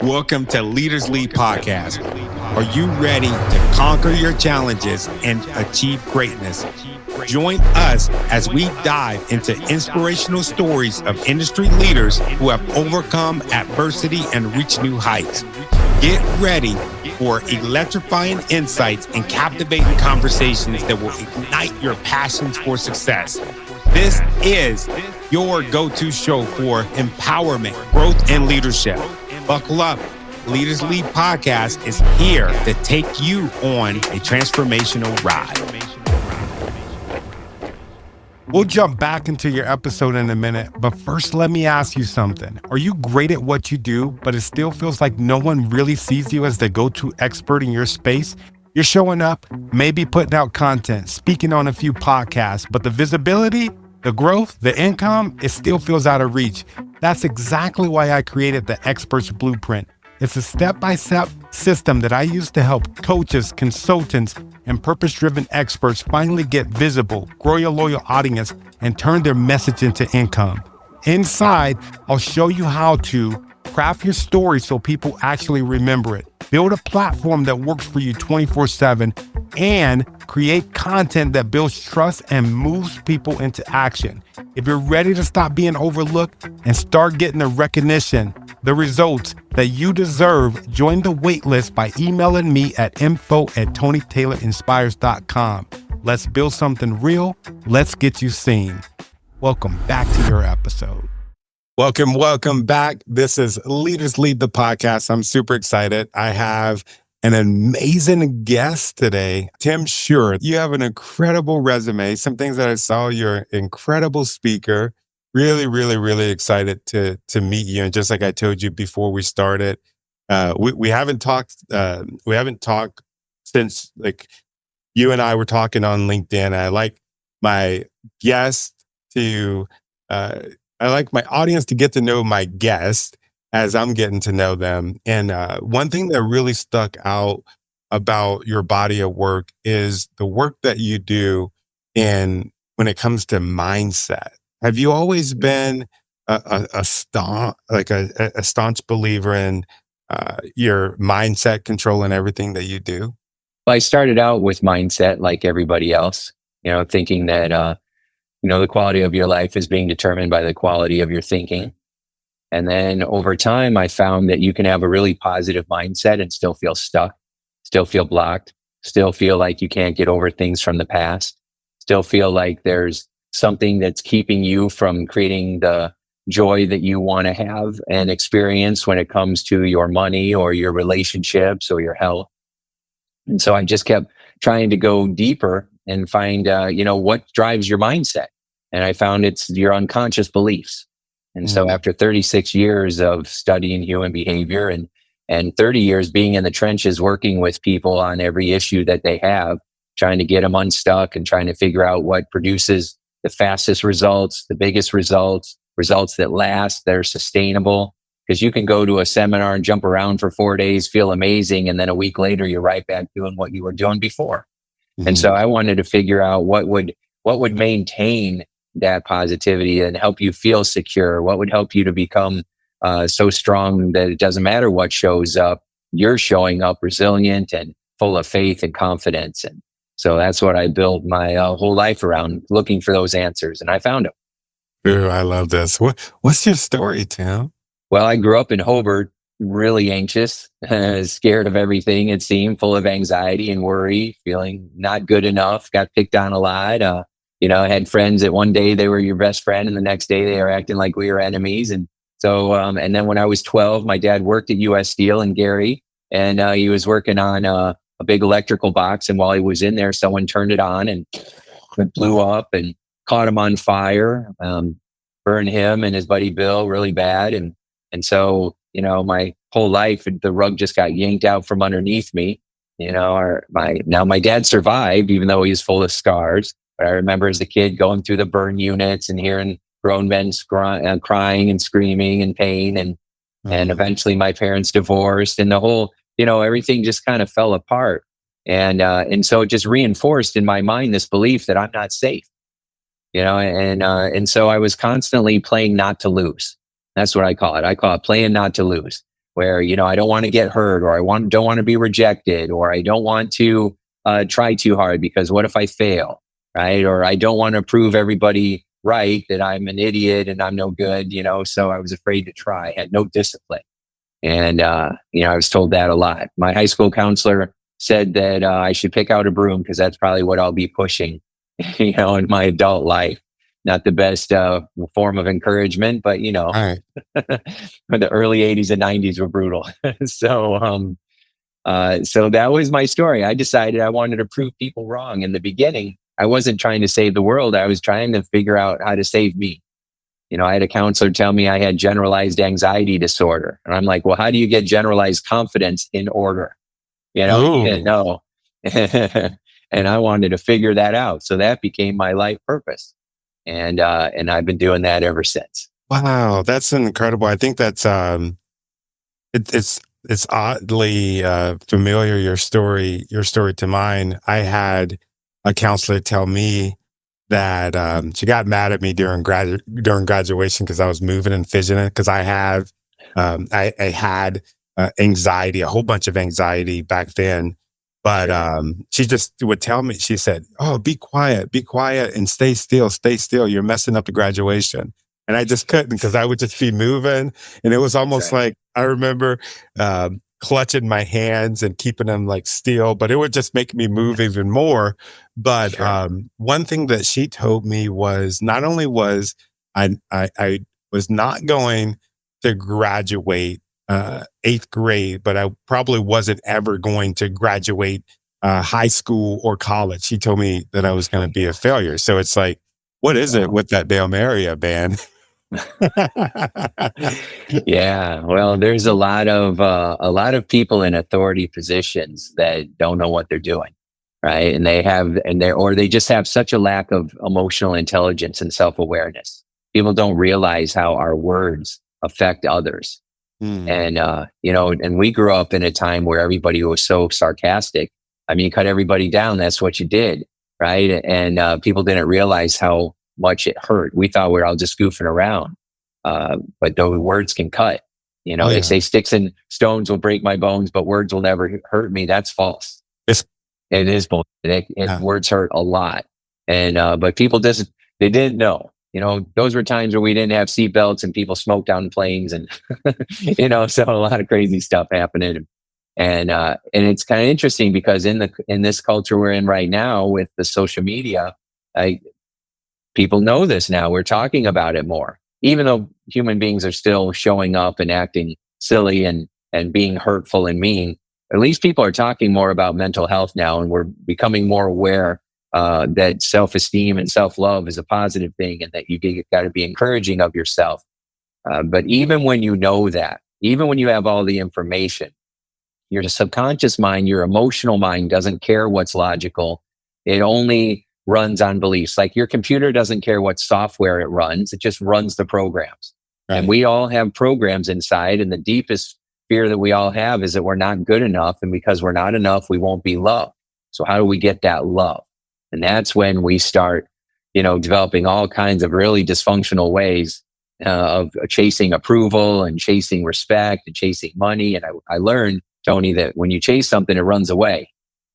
Welcome to Leaders Lead Podcast. Are you ready to conquer your challenges and achieve greatness? Join us as we dive into inspirational stories of industry leaders who have overcome adversity and reached new heights. Get ready for electrifying insights and captivating conversations that will ignite your passions for success. This is your go-to show for empowerment, growth, and leadership. Buckle up. Leaders Lead Podcast is here to take you on a transformational ride. We'll jump back into your episode in a minute, but first let me ask you something. Are you great at what you do, but it still feels like no one really sees you as the go-to expert in your space? You're showing up, maybe putting out content, speaking on a few podcasts, but the visibility, the growth, the income, it still feels out of reach. That's exactly why I created the Experts Blueprint. It's a step-by-step system that I use to help coaches, consultants, and purpose-driven experts finally get visible, grow your loyal audience, and turn their message into income. Inside, I'll show you how to craft your story so people actually remember it, build a platform that works for you 24/7, and create content that builds trust and moves people into action. If you're ready to stop being overlooked and start getting the recognition, the results that you deserve, join the waitlist by emailing me at info@tonytaylorinspires.com. Let's build something real. Let's get you seen. Welcome back to your episode. Welcome back. This is Leaders Lead the Podcast. I'm super excited. I have an amazing guest today, Tim Shurr. You have an incredible resume. Some things that I saw, you're an incredible speaker. Really excited to meet you. And just like I told you before we started, we haven't talked since like you and I were talking on LinkedIn. I like my guest to I like my audience to get to know my guest as I'm getting to know them. And one thing that really stuck out about your body of work is the work that you do when it comes to mindset. Have you always been a staunch believer in your mindset controlling everything that you do? Well, I started out with mindset like everybody else, thinking that, the quality of your life is being determined by the quality of your thinking. And then over time, I found that you can have a really positive mindset and still feel stuck, still feel blocked, still feel like you can't get over things from the past, still feel like there's something that's keeping you from creating the joy that you want to have and experience when it comes to your money or your relationships or your health. And so I just kept trying to go deeper and find, what drives your mindset. And I found it's your unconscious beliefs. And so after 36 years of studying human behavior and 30 years being in the trenches, working with people on every issue that they have, trying to get them unstuck and trying to figure out what produces the fastest results, the biggest results that last, that are sustainable. Because you can go to a seminar and jump around for 4 days, feel amazing, and then a week later, you're right back doing what you were doing before. Mm-hmm. And so I wanted to figure out what would maintain that positivity and help you feel secure. What would help you to become so strong that it doesn't matter what shows up, you're showing up resilient and full of faith and confidence. And so that's what I built my whole life around, looking for those answers, and I found them. Ooh, I love this. What's your story, Tim? Well, I grew up in Hobart, really anxious, scared of everything, it seemed, full of anxiety and worry, feeling not good enough, got picked on a lot. I had friends that one day they were your best friend and the next day they were acting like we were enemies. And so, and then when I was 12, my dad worked at US Steel in Gary, and he was working on a big electrical box. And while he was in there, someone turned it on and it blew up and caught him on fire, burned him and his buddy Bill really bad. And so, my whole life, the rug just got yanked out from underneath me. My dad survived, even though he's full of scars. But I remember as a kid going through the burn units and hearing grown men crying and screaming in pain. And eventually my parents divorced, and the whole, everything just kind of fell apart. And so it just reinforced in my mind this belief that I'm not safe. And so I was constantly playing not to lose. That's what I call it. I call it playing not to lose. where, I don't want to get hurt, or don't want to be rejected, or I don't want to try too hard because what if I fail, right? Or I don't want to prove everybody right that I'm an idiot and I'm no good, so I was afraid to try. I had no discipline. And, I was told that a lot. My high school counselor said that I should pick out a broom because that's probably what I'll be pushing, in my adult life. Not the best form of encouragement, but, Right. the early 80s and 90s were brutal. So that was my story. I decided I wanted to prove people wrong. In the beginning, I wasn't trying to save the world. I was trying to figure out how to save me. I had a counselor tell me I had generalized anxiety disorder. And I'm like, well, how do you get generalized confidence in order? He didn't know. And I wanted to figure that out. So that became my life purpose. And I've been doing that ever since. Wow, that's incredible. I think that's it's oddly familiar, your story to mine. I had a counselor tell me that she got mad at me during graduation because I was moving and fidgeting, because I had anxiety, a whole bunch of anxiety back then. But she just would tell me, she said, "Oh, be quiet and stay still. You're messing up the graduation." And I just couldn't, because I would just be moving. And it was almost like, I remember clutching my hands and keeping them like still, but it would just make me move even more. But one thing that she told me was, not only was I was not going to graduate eighth grade, but I probably wasn't ever going to graduate high school or college. She told me that I was going to be a failure. So it's like, what is it with that damn area, man? Yeah, well, there's a lot of people in authority positions that don't know what they're doing, right? And they just have such a lack of emotional intelligence and self-awareness. People don't realize how our words affect others. And and we grew up in a time where everybody was so sarcastic. I mean, you cut everybody down, that's what you did, right? And people didn't realize how much it hurt. We thought we were all just goofing around. But those words can cut. They say sticks and stones will break my bones, but words will never hurt me. That's false. It is bullshit. Words hurt a lot. And but people they didn't know. Those were times where we didn't have seatbelts and people smoked on planes, and so a lot of crazy stuff happening. And it's kind of interesting because in this culture we're in right now with the social media, people know this now. We're talking about it more, even though human beings are still showing up and acting silly and being hurtful and mean. At least people are talking more about mental health now, and we're becoming more aware that self-esteem and self-love is a positive thing, and that you got to be encouraging of yourself. But even when you know that, even when you have all the information, your subconscious mind, your emotional mind doesn't care what's logical. It only runs on beliefs. Like your computer doesn't care what software it runs. It just runs the programs. Right. And we all have programs inside. And the deepest fear that we all have is that we're not good enough. And because we're not enough, we won't be loved. So how do we get that love? And that's when we start, developing all kinds of really dysfunctional ways of chasing approval and chasing respect and chasing money. And I learned, Tony, that when you chase something, it runs away,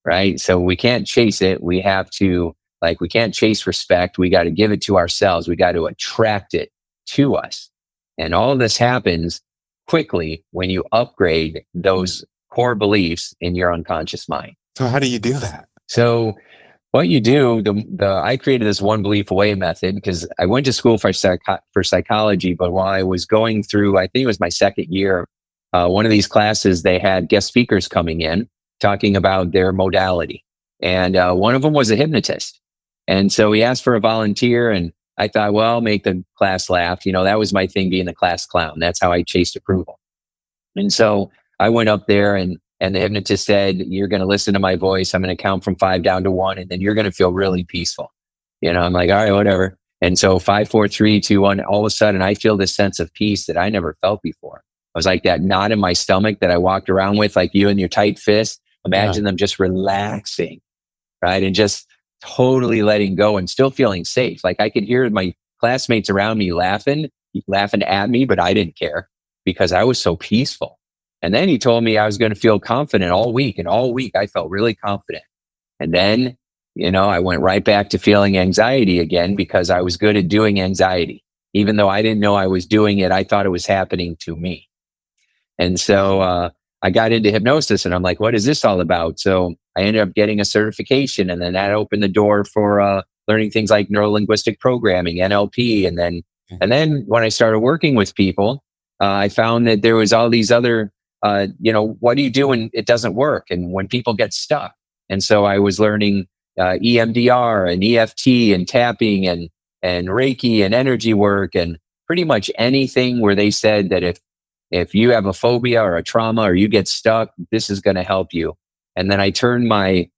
right? So we can't chase it. We have to, we can't chase respect. We got to give it to ourselves. We got to attract it to us. And all of this happens quickly when you upgrade those core beliefs in your unconscious mind. So how do you do that? So what you do, I created this one belief away method because I went to school for psychology, but while I was going through, I think it was my second year, one of these classes, they had guest speakers coming in talking about their modality. And one of them was a hypnotist. And so he asked for a volunteer, and I thought, well, I'll make the class laugh. That was my thing, being the class clown. That's how I chased approval. And so I went up there, and the hypnotist said, "You're going to listen to my voice. I'm going to count from 5 down to 1, and then you're going to feel really peaceful." I'm like, all right, whatever. And so 5, 4, 3, 2, 1, all of a sudden I feel this sense of peace that I never felt before. I was like that knot in my stomach that I walked around with, like you and your tight fist. Imagine them just relaxing, right? And just totally letting go and still feeling safe. Like I could hear my classmates around me laughing at me, but I didn't care because I was so peaceful. And then he told me I was going to feel confident all week. And all week I felt really confident. And then, I went right back to feeling anxiety again because I was good at doing anxiety. Even though I didn't know I was doing it, I thought it was happening to me. And so I got into hypnosis and I'm like, what is this all about? So I ended up getting a certification, and then that opened the door for learning things like neuro-linguistic programming, NLP. And then when I started working with people, I found that there was all these other, what do you do when it doesn't work and when people get stuck? And so I was learning EMDR and EFT and tapping and Reiki and energy work and pretty much anything where they said that if you have a phobia or a trauma or you get stuck, this is going to help you. And then I turned my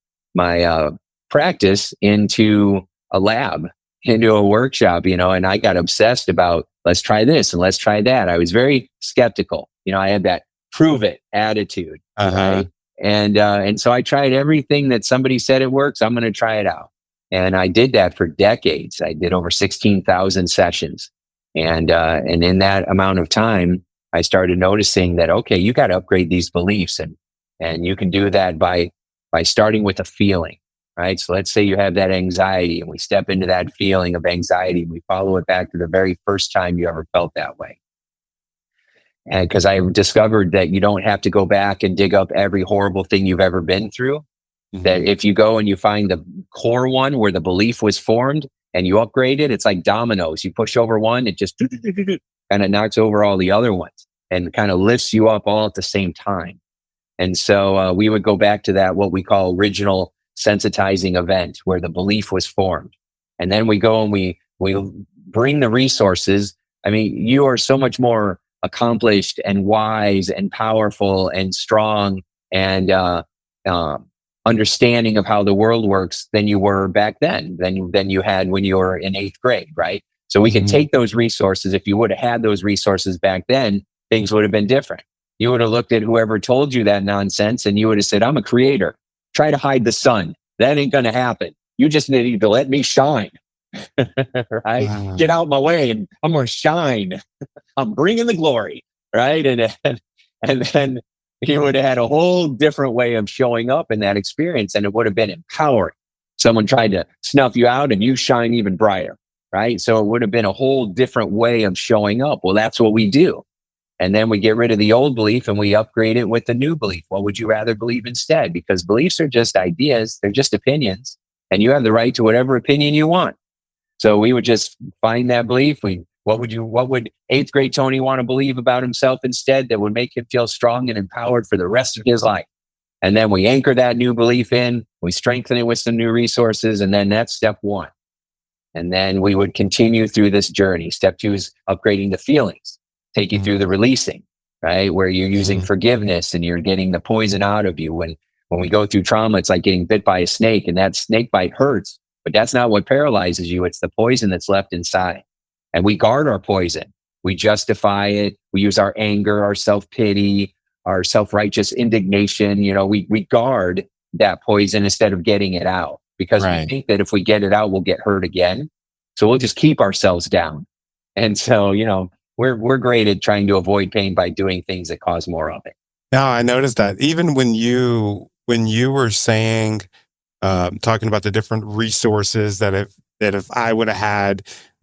practice into a lab, into a workshop, and I got obsessed about let's try this and let's try that. I was very skeptical. I had that prove it attitude. Right? And so I tried everything that somebody said it works. I'm going to try it out. And I did that for decades. I did over 16,000 sessions. And in that amount of time, I started noticing that, okay, you got to upgrade these beliefs, and you can do that by starting with a feeling, right? So let's say you have that anxiety, and we step into that feeling of anxiety. We follow it back to the very first time you ever felt that way. And because I discovered that you don't have to go back and dig up every horrible thing you've ever been through. Mm-hmm. That if you go and you find the core one where the belief was formed and you upgrade it, it's like dominoes. You push over one, it just kind of knocks over all the other ones and kind of lifts you up all at the same time. And so we would go back to that, what we call original sensitizing event, where the belief was formed. And then we go and we bring the resources. I mean, you are so much more accomplished and wise and powerful and strong and understanding of how the world works than you were back then, than you had when you were in 8th grade, right? So we can take those resources. If you would have had those resources back then, things would have been different. You would have looked at whoever told you that nonsense and you would have said, I'm a creator. Try to hide the sun. That ain't going to happen. You just need to let me shine. Right? Wow. Get out of my way and I'm going to shine. I'm bringing the glory. Right? And then you would have had a whole different way of showing up in that experience, and it would have been empowering. Someone tried to snuff you out and you shine even brighter. Right? So it would have been a whole different way of showing up. Well, that's what we do. And then we get rid of the old belief and we upgrade it with the new belief. What would you rather believe instead? Because beliefs are just ideas. They're just opinions. And you have the right to whatever opinion you want. So we would just find that belief. What would 8th grade Tony want to believe about himself instead that would make him feel strong and empowered for the rest of his life? And then we anchor that new belief in, we strengthen it with some new resources. And then that's step 1. And then we would continue through this journey. Step 2 is upgrading the feelings. Take you through the releasing, right? Where you're using forgiveness and you're getting the poison out of you. When we go through trauma, it's like getting bit by a snake, and that snake bite hurts, but that's not what paralyzes you. It's the poison that's left inside. And we guard our poison. We justify it. We use our anger, our self-pity, our self-righteous indignation. We guard that poison instead of getting it out because we think that if we get it out, we'll get hurt again. So we'll just keep ourselves down. And so, we're great at trying to avoid pain by doing things that cause more of it. No, I noticed that even when you were saying, talking about the different resources that if I would have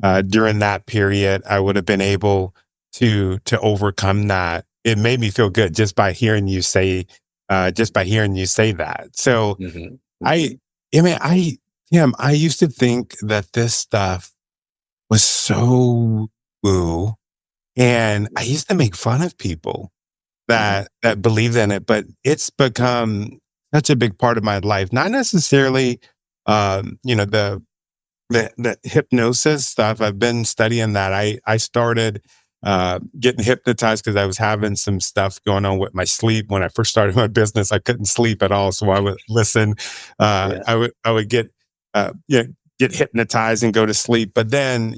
had during that period, I would have been able to overcome that. It made me feel good just by hearing you say that. So I used to think that this stuff was so woo. And I used to make fun of people that believed in it, but it's become such a big part of my life. Not necessarily, the hypnosis stuff. I've been studying that. I started getting hypnotized because I was having some stuff going on with my sleep. When I first started my business, I couldn't sleep at all, so I would listen. I would get hypnotized and go to sleep, but then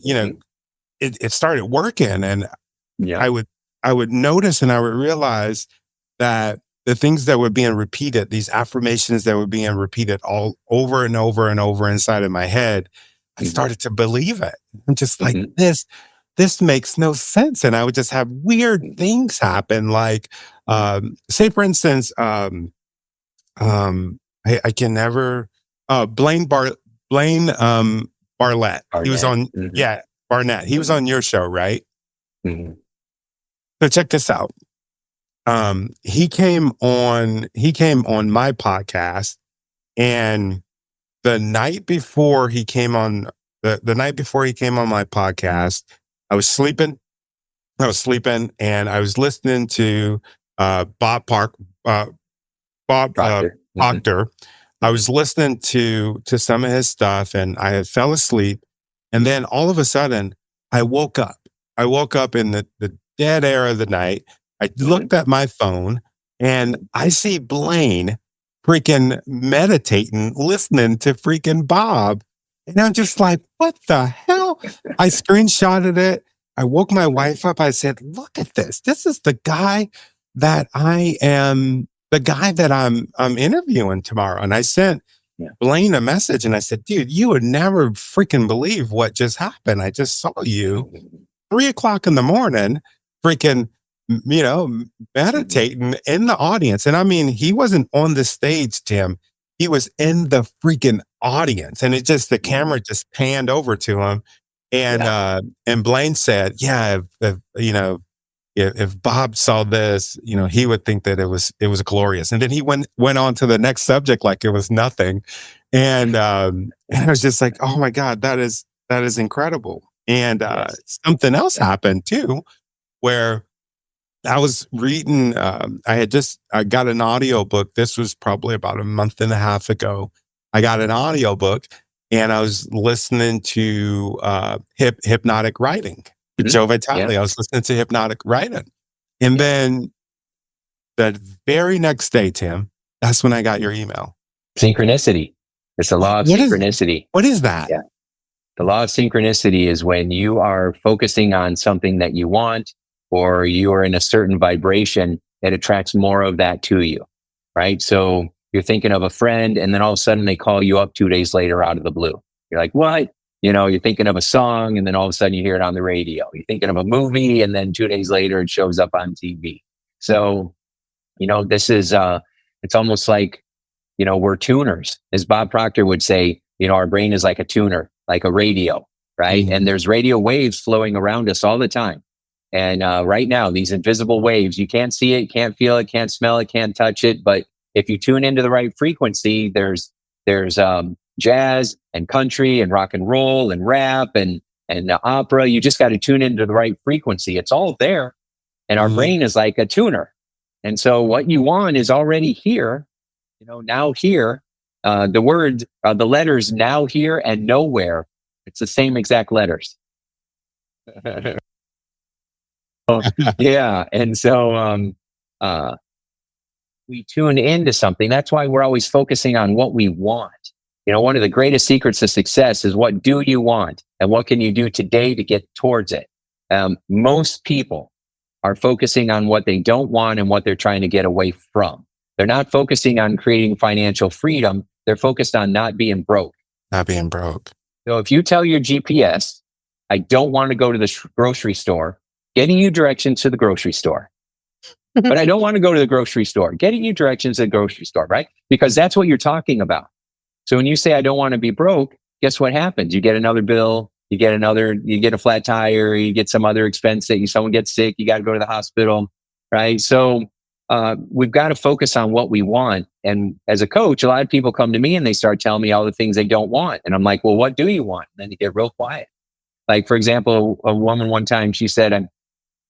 it started working, and I would notice and I would realize that the things that were being repeated, these affirmations that were being repeated all over and over and over inside of my head, I started to believe it. I'm just like, this makes no sense. And I would just have weird things happen. Like Say for instance, I can never, Blaine, Barlett. He was Arnett. on, yeah, Barnett. He was on your show, right? Mm-hmm. So check this out. He came on my podcast, and the night before he came on the night before he came on my podcast, I was sleeping, and I was listening to Bob Proctor. Proctor. I was listening to some of his stuff, and I had fell asleep, and then all of a sudden I woke up. I woke up in the dead air of the night. I looked at my phone, and I see Blaine freaking meditating, listening to freaking Bob. And I'm just like, what the hell? I screenshotted it. I woke my wife up. I said, look at this. This is the guy that I'm interviewing tomorrow. And I sent Blaine a message, and I said, dude, you would never freaking believe what just happened. I just saw you 3:00 in the morning, freaking, meditating in the audience. And I mean, he wasn't on the stage, Tim. He was in the freaking audience, and the camera just panned over to him. And Blaine said, yeah, if Bob saw this, he would think that it was glorious. And then he went on to the next subject like it was nothing. And I was just like, oh my God, that is incredible. And something else happened too, where I was reading, I got an audio book. This was probably about a month and a half ago. I got an audio book, and I was listening to hypnotic writing. Joe Vitale. I was listening to hypnotic writing. And then the very next day, Tim, that's when I got your email. Synchronicity. It's the law of synchronicity. What is that? Yeah. The law of synchronicity is when you are focusing on something that you want, or you are in a certain vibration, that attracts more of that to you, right? So you're thinking of a friend, and then all of a sudden they call you up 2 days later out of the blue. You're like, what? You're thinking of a song, and then all of a sudden you hear it on the radio. You're thinking of a movie, and then 2 days later it shows up on TV. So, this is, it's almost like, we're tuners. As Bob Proctor would say, our brain is like a tuner, like a radio, right? Mm-hmm. And there's radio waves flowing around us all the time. And right now, these invisible waves, you can't see it, can't feel it, can't smell it, can't touch it. But if you tune into the right frequency, there's jazz and country and rock and roll and rap and opera. You just got to tune into the right frequency. It's all there. And our brain is like a tuner. And so what you want is already here, now here. The letters now, here, and nowhere, it's the same exact letters. Yeah. And so we tune into something. That's why we're always focusing on what we want. One of the greatest secrets of success is, what do you want? And what can you do today to get towards it? Most people are focusing on what they don't want and what they're trying to get away from. They're not focusing on creating financial freedom. They're focused on not being broke. Not being broke. So if you tell your GPS, I don't want to go to the grocery store, getting you directions to the grocery store. But I don't want to go to the grocery store, getting you directions to the grocery store, right? Because that's what you're talking about. So when you say, I don't want to be broke, guess what happens? You get another bill, you get a flat tire, you get some other expense that someone gets sick, you got to go to the hospital, right? So we've got to focus on what we want. And as a coach, a lot of people come to me and they start telling me all the things they don't want. And I'm like, well, what do you want? And then they get real quiet. Like, for example, a woman one time, she said, I'm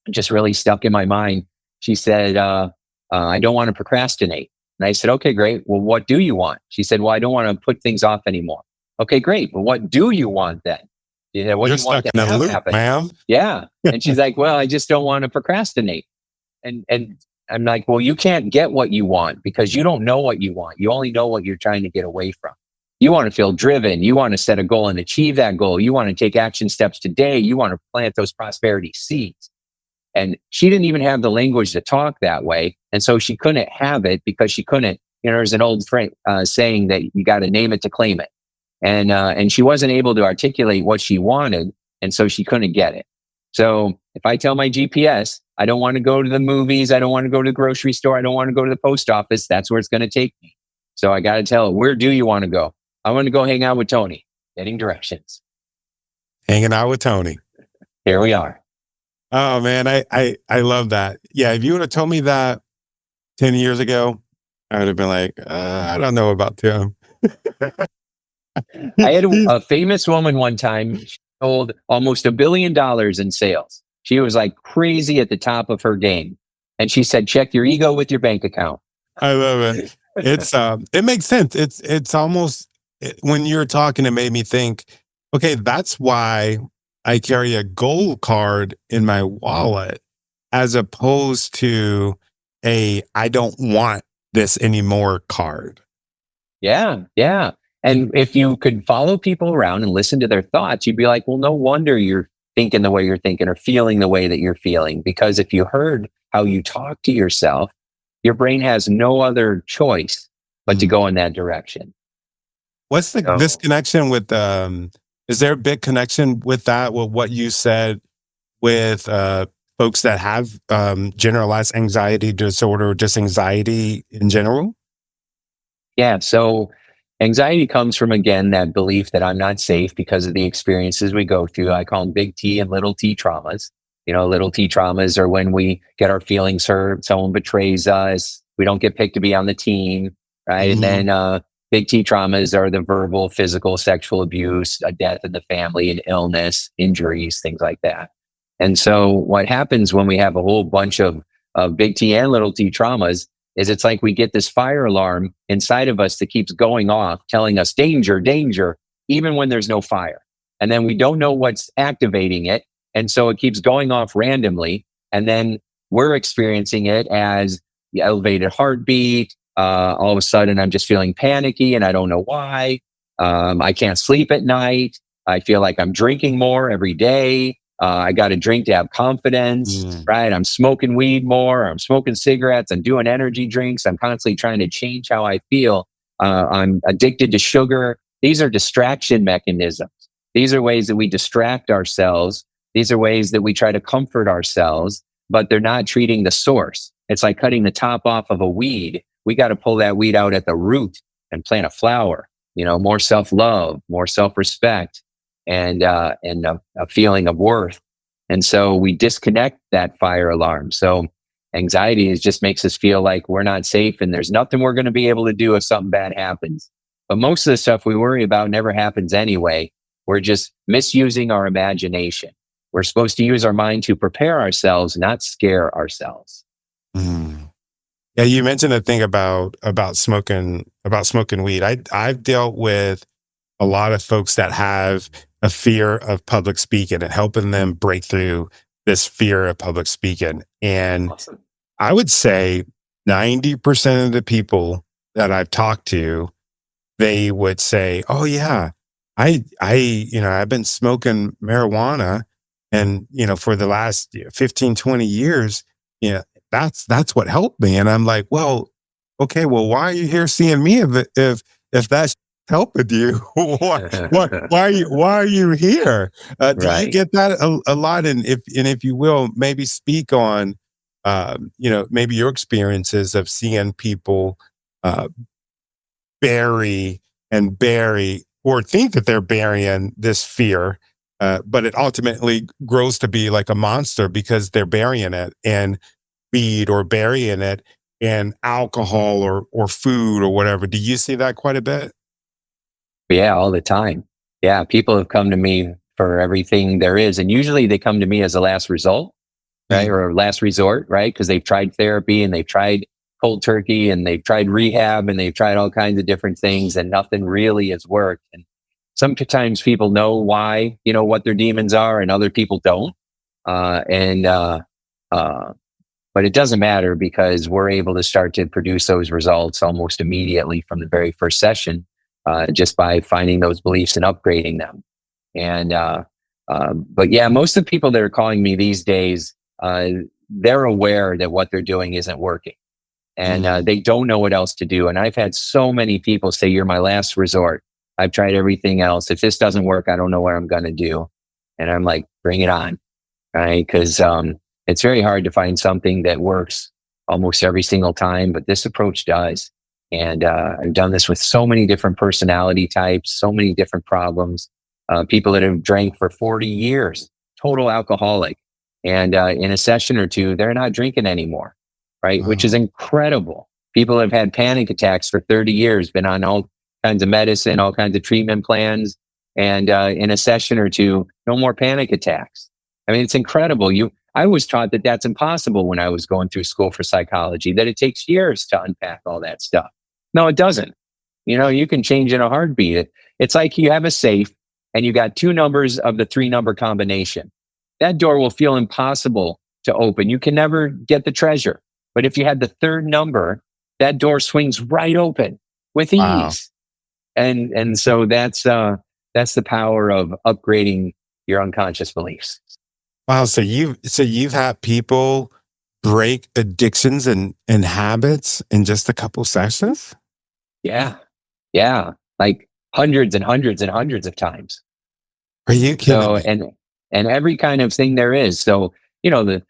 just really stuck in my mind. She said, I don't want to procrastinate. And I said, okay, great. Well, what do you want? She said, well, I don't want to put things off anymore. Okay, great. Well, what do you want then? What You're do you want stuck in a loop, happen? ma'am. Yeah. And she's like, well, I just don't want to procrastinate. And I'm like, well, you can't get what you want because you don't know what you want. You only know what you're trying to get away from. You want to feel driven. You want to set a goal and achieve that goal. You want to take action steps today. You want to plant those prosperity seeds. And she didn't even have the language to talk that way. And so she couldn't have it because she couldn't, there's an old saying that you got to name it to claim it. And she wasn't able to articulate what she wanted. And so she couldn't get it. So if I tell my GPS, I don't want to go to the movies. I don't want to go to the grocery store. I don't want to go to the post office. That's where it's going to take me. So I got to tell it, where do you want to go? I want to go hang out with Tony. Getting directions. Hanging out with Tony. Here we are. Oh man, I love that. Yeah, if you would have told me that 10 years ago, I would have been like, I don't know about Tim. I had a famous woman one time. She sold almost $1 billion in sales. She was like crazy at the top of her game. And she said, check your ego with your bank account. I love it. It's it makes sense. It's almost when you're talking, it made me think, okay, that's why I carry a gold card in my wallet as opposed to a I don't want this anymore card. Yeah, yeah. And if you could follow people around and listen to their thoughts, you'd be like, well, no wonder you're thinking the way you're thinking or feeling the way that you're feeling. Because if you heard how you talk to yourself, your brain has no other choice but to go in that direction. What's this connection with, is there a big connection with that, with what you said with folks that have generalized anxiety disorder, or just anxiety in general? Yeah. So anxiety comes from, again, that belief that I'm not safe because of the experiences we go through. I call them big T and little t traumas. Little t traumas are when we get our feelings hurt, someone betrays us, we don't get picked to be on the team, right? Mm-hmm. And then big T traumas are the verbal, physical, sexual abuse, a death in the family, an illness, injuries, things like that. And so what happens when we have a whole bunch of big T and little t traumas is it's like we get this fire alarm inside of us that keeps going off, telling us danger, danger, even when there's no fire. And then we don't know what's activating it. And so it keeps going off randomly. And then we're experiencing it as the elevated heartbeat. All of a sudden, I'm just feeling panicky and I don't know why. I can't sleep at night. I feel like I'm drinking more every day. I got to drink to have confidence, right? I'm smoking weed more. I'm smoking cigarettes. I'm doing energy drinks. I'm constantly trying to change how I feel. I'm addicted to sugar. These are distraction mechanisms. These are ways that we distract ourselves. These are ways that we try to comfort ourselves, but they're not treating the source. It's like cutting the top off of a weed. We got to pull that weed out at the root and plant a flower. More self-love, more self-respect, and a feeling of worth. And so we disconnect that fire alarm. So anxiety just makes us feel like we're not safe and there's nothing we're going to be able to do if something bad happens. But most of the stuff we worry about never happens anyway. We're just misusing our imagination. We're supposed to use our mind to prepare ourselves, not scare ourselves. Mm. Yeah, you mentioned a thing about smoking weed. I've dealt with a lot of folks that have a fear of public speaking and helping them break through this fear of public speaking. And Awesome. I would say 90% of the people that I've talked to, they would say, "Oh yeah, I've been smoking marijuana and, for the last 15, 20 years, that's what helped me." And I'm like, well, okay, well, why are you here seeing me if that's helping you? why are you here? Do Right. you get that a lot? And if you will, maybe speak on, maybe your experiences of seeing people bury or think that they're burying this fear, but it ultimately grows to be like a monster because they're burying it in weed or burying it in alcohol or food or whatever. Do you see that quite a bit? Yeah, all the time. Yeah, people have come to me for everything there is. And usually they come to me as a last result, right? Or a last resort, right? Because they've tried therapy and they've tried cold turkey and they've tried rehab and they've tried all kinds of different things and nothing really has worked. And sometimes people know why, what their demons are and other people don't. But it doesn't matter because we're able to start to produce those results almost immediately from the very first session, just by finding those beliefs and upgrading them. And but yeah, most of the people that are calling me these days, they're aware that what they're doing isn't working, and they don't know what else to do. And I've had so many people say, "You're my last resort. I've tried everything else. If this doesn't work, I don't know what I'm going to do." And I'm like, "Bring it on," right? Because It's very hard to find something that works almost every single time, but this approach does. And I've done this with so many different personality types, so many different problems. People that have drank for 40 years, total alcoholic. And in a session or two, they're not drinking anymore, right? Wow. Which is incredible. People have had panic attacks for 30 years, been on all kinds of medicine, all kinds of treatment plans. And in a session or two, no more panic attacks. I mean, it's incredible. I was taught that that's impossible when I was going through school for psychology, that it takes years to unpack all that stuff. No, it doesn't. You can change in a heartbeat. It's like you have a safe and you got 2 numbers of the 3-number combination. That door will feel impossible to open. You can never get the treasure. But if you had the 3rd number, that door swings right open with ease. Wow. And so that's the power of upgrading your unconscious beliefs. Wow. So you've had people break addictions and habits in just a couple sessions? Yeah. Like hundreds and hundreds and hundreds of times. Are you kidding So, me? and every kind of thing there is. So, the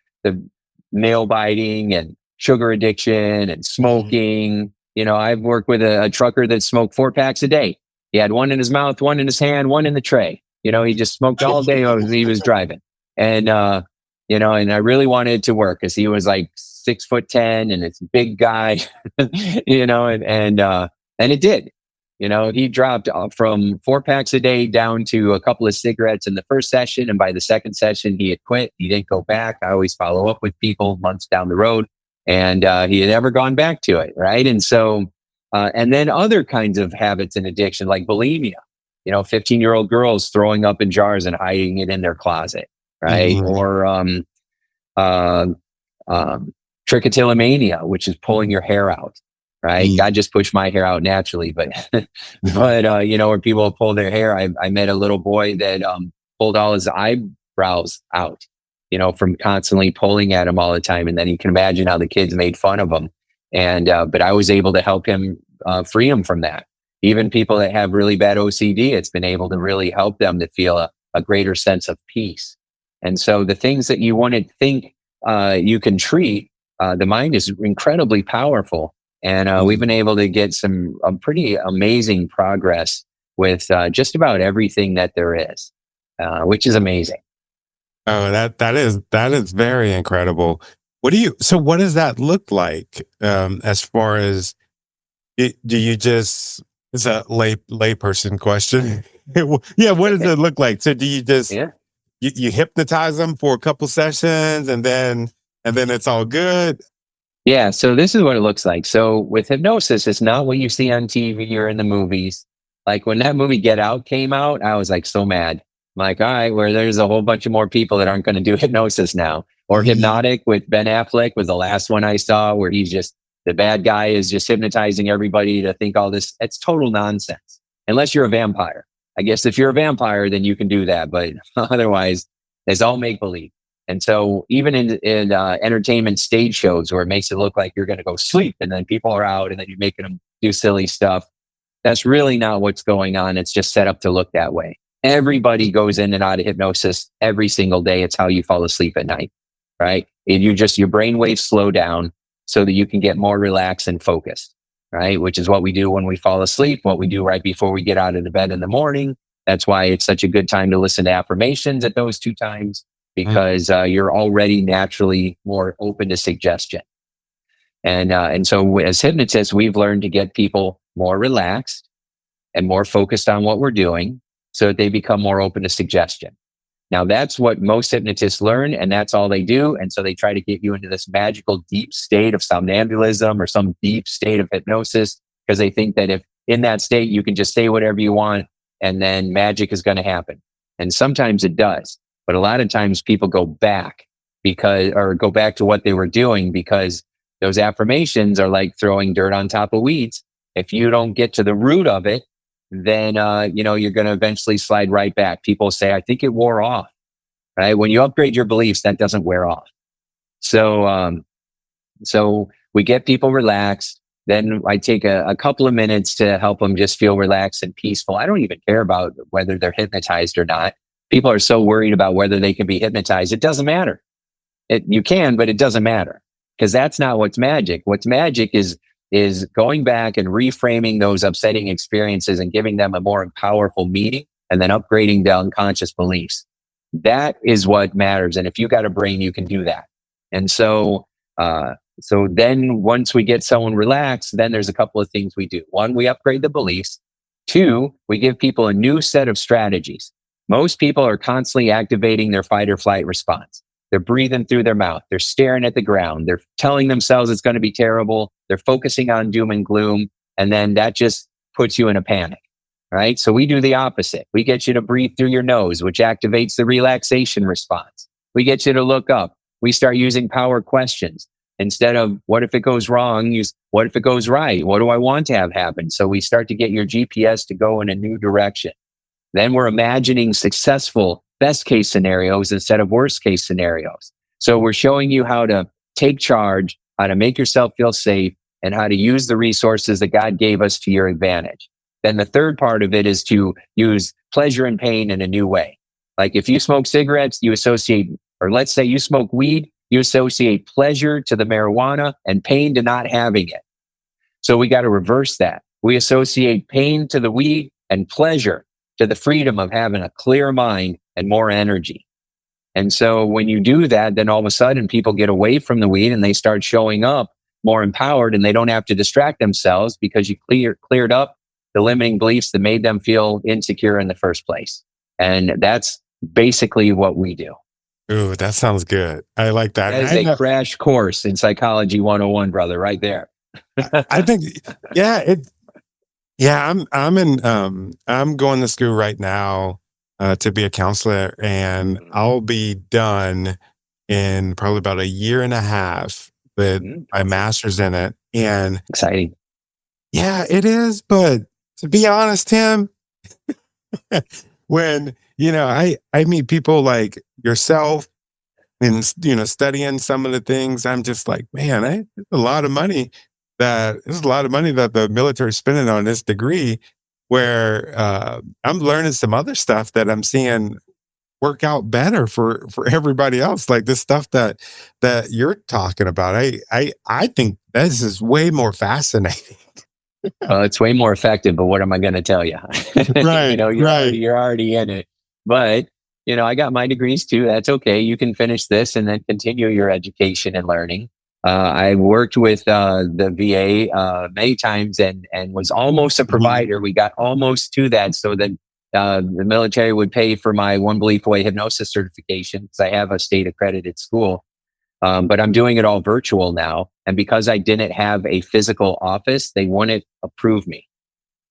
nail biting and sugar addiction and smoking. I've worked with a trucker that smoked 4 packs a day. He had 1 in his mouth, 1 in his hand, 1 in the tray. He just smoked all day while he was driving. And, and I really wanted it to work because he was like 6'10" and it's a big guy, and it did. He dropped from 4 packs a day down to a couple of cigarettes in the first session. And by the second session, he had quit. He didn't go back. I always follow up with people months down the road. And he had never gone back to it. Right. And so, and then other kinds of habits and addiction like bulimia, 15-year-old girls throwing up in jars and hiding it in their closet. Right. Mhm. Or trichotillomania, which is pulling your hair out. Right. I just push my hair out naturally, but where people pull their hair, I met a little boy that pulled all his eyebrows out, from constantly pulling at him all the time. And then you can imagine how the kids made fun of him. And but I was able to help him free him from that. Even people that have really bad OCD, it's been able to really help them to feel a greater sense of peace. And so the things that you wouldn't think you can treat, the mind is incredibly powerful. And we've been able to get some pretty amazing progress with just about everything that there is, which is amazing. Oh, that is very incredible. What does that look like? As far as do you just, it's a layperson question. Yeah, what does it look like? So do you just you hypnotize them for a couple sessions and then it's all good? Yeah, so this is what it looks like. So with hypnosis, it's not what you see on TV or in the movies. Like when that movie Get Out came out, I was like so mad. I'm like, all right, where there's a whole bunch of more people that aren't going to do hypnosis now. Or Hypnotic with Ben Affleck was the last one I saw where he's just, the bad guy is just hypnotizing everybody to think all this. It's total nonsense. Unless you're a vampire. I guess if you're a vampire, then you can do that. But otherwise, it's all make believe. And so even in entertainment stage shows where it makes it look like you're going to go sleep and then people are out and then you're making them do silly stuff, that's really not what's going on. It's just set up to look that way. Everybody goes in and out of hypnosis every single day. It's how you fall asleep at night, right? And your brain waves slow down so that you can get more relaxed and focused, right? Which is what we do when we fall asleep, what we do right before we get out of the bed in the morning. That's why it's such a good time to listen to affirmations at those 2 times. Because you're already naturally more open to suggestion. And so as hypnotists, we've learned to get people more relaxed and more focused on what we're doing so that they become more open to suggestion. Now, that's what most hypnotists learn, and that's all they do. And so they try to get you into this magical deep state of somnambulism or some deep state of hypnosis because they think that if in that state, you can just say whatever you want and then magic is going to happen. And sometimes it does. But a lot of times people go back to what they were doing because those affirmations are like throwing dirt on top of weeds. If you don't get to the root of it, then, you're going to eventually slide right back. People say, I think it wore off, right? When you upgrade your beliefs, that doesn't wear off. So we get people relaxed. Then I take a couple of minutes to help them just feel relaxed and peaceful. I don't even care about whether they're hypnotized or not. People are so worried about whether they can be hypnotized. It doesn't matter. You can, but it doesn't matter, because that's not what's magic. What's magic is going back and reframing those upsetting experiences and giving them a more powerful meaning, and then upgrading the unconscious beliefs. That is what matters. And if you got a brain, you can do that. And so then once we get someone relaxed, then there's a couple of things we do. One, we upgrade the beliefs. Two, we give people a new set of strategies. Most people are constantly activating their fight or flight response. They're breathing through their mouth. They're staring at the ground. They're telling themselves it's going to be terrible. They're focusing on doom and gloom. And then that just puts you in a panic, right? So we do the opposite. We get you to breathe through your nose, which activates the relaxation response. We get you to look up. We start using power questions. Instead of what if it goes wrong, use what if it goes right? What do I want to have happen? So we start to get your GPS to go in a new direction. Then we're imagining successful best case scenarios instead of worst case scenarios. So we're showing you how to take charge, how to make yourself feel safe, and how to use the resources that God gave us to your advantage. Then the third part of it is to use pleasure and pain in a new way. Like if you smoke cigarettes, you associate, or let's say you smoke weed, you associate pleasure to the marijuana and pain to not having it. So we got to reverse that. We associate pain to the weed and pleasure to the freedom of having a clear mind and more energy. And so when you do that, then all of a sudden people get away from the weed and they start showing up more empowered, and they don't have to distract themselves because you cleared up the limiting beliefs that made them feel insecure in the first place. And that's basically what we do. Ooh, that sounds good. I like that. That is a crash course in Psychology 101, brother, right there. I think, I'm going to school right now to be a counselor, and I'll be done in probably about a year and a half with my master's in it. And exciting. Yeah, it is. But to be honest, Tim, when, I meat people like yourself and, studying some of the things, I'm just like, man, there's a lot of money that the military is spending on this degree, where I'm learning some other stuff that I'm seeing work out better for everybody else. Like this stuff that you're talking about. I think this is way more fascinating. Well, it's way more effective, but what am I going to tell you? Right, you're already in it. But, I got my degrees too. That's okay. You can finish this and then continue your education and learning. I worked with the VA many times and was almost a provider. We got almost to that, so that the military would pay for my One Belief Away hypnosis certification, because I have a state accredited school. But I'm doing it all virtual now. And because I didn't have a physical office, they wouldn't approve me.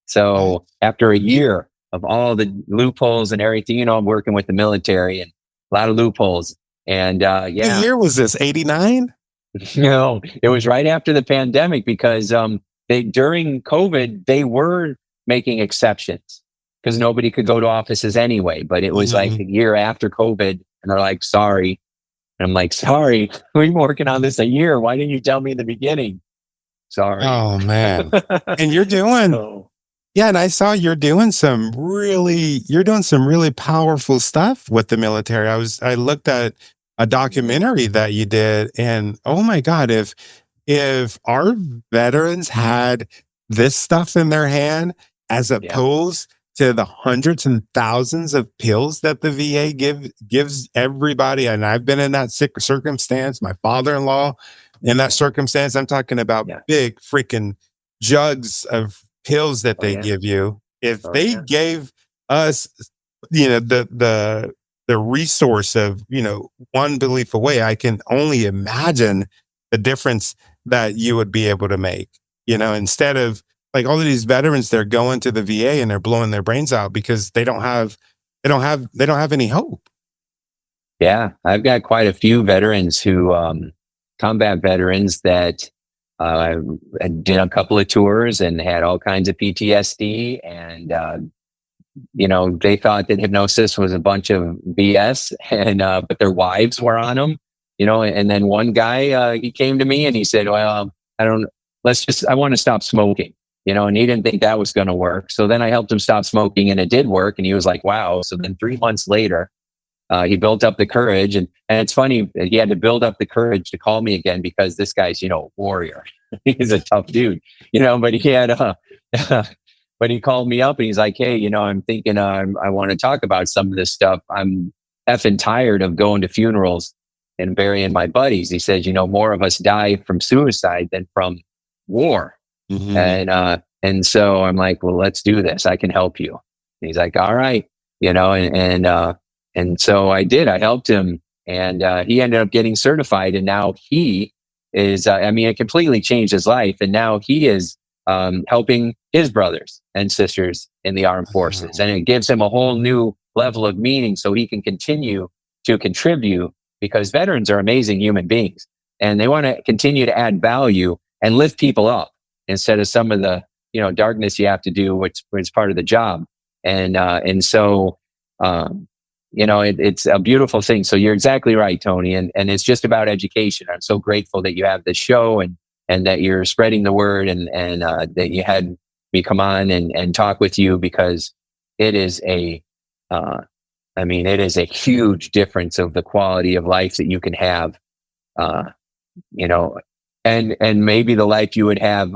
So after a year of all the loopholes and everything, I'm working with the military and a lot of loopholes. And What year was this? 89? No, it was right after the pandemic, because during COVID, they were making exceptions because nobody could go to offices anyway. But it was like a year after COVID, and they're like, sorry. And I'm like, sorry, we've been working on this a year. Why didn't you tell me in the beginning? Sorry. Oh, man. And you're doing, and I saw you're doing some really powerful stuff with the military. I looked at a documentary that you did, and oh my God, if our veterans had this stuff in their hand, as opposed to the hundreds and thousands of pills that the VA gives everybody. And I've been in that circumstance, my father-in-law in that circumstance. I'm talking about big freaking jugs of pills that they give you. If they gave us, the resource of, One Belief Away, I can only imagine the difference that you would be able to make, instead of, like, all of these veterans, they're going to the VA and they're blowing their brains out because they don't have any hope. Yeah, I've got quite a few veterans who, combat veterans that did a couple of tours and had all kinds of PTSD, and they thought that hypnosis was a bunch of BS, and but their wives were on them, And then one guy, he came to me and he said, "Well, I want to stop smoking." And he didn't think that was going to work. So then I helped him stop smoking, and it did work. And he was like, wow. So then 3 months later, he built up the courage, and it's funny, he had to build up the courage to call me again, because this guy's, a warrior. He's a tough dude, but he had, but he called me up and he's like, hey, I'm thinking, I want to talk about some of this stuff. I'm effing tired of going to funerals and burying my buddies. He says, more of us die from suicide than from war. Mm-hmm. And so I'm like, well, let's do this. I can help you. And he's like, all right, and so I did. I helped him, and he ended up getting certified. And now he is, it completely changed his life. And now he is helping his brothers and sisters in the armed forces. And it gives him a whole new level of meaning, so he can continue to contribute, because veterans are amazing human beings, and they want to continue to add value and lift people up instead of some of the, darkness you have to do, which is part of the job. And so, it's a beautiful thing. So you're exactly right, Tony. And it's just about education. I'm so grateful that you have this show, and that you're spreading the word, and that you had me come on and talk with you, because it is it is a huge difference of the quality of life that you can have, and maybe the life you would have,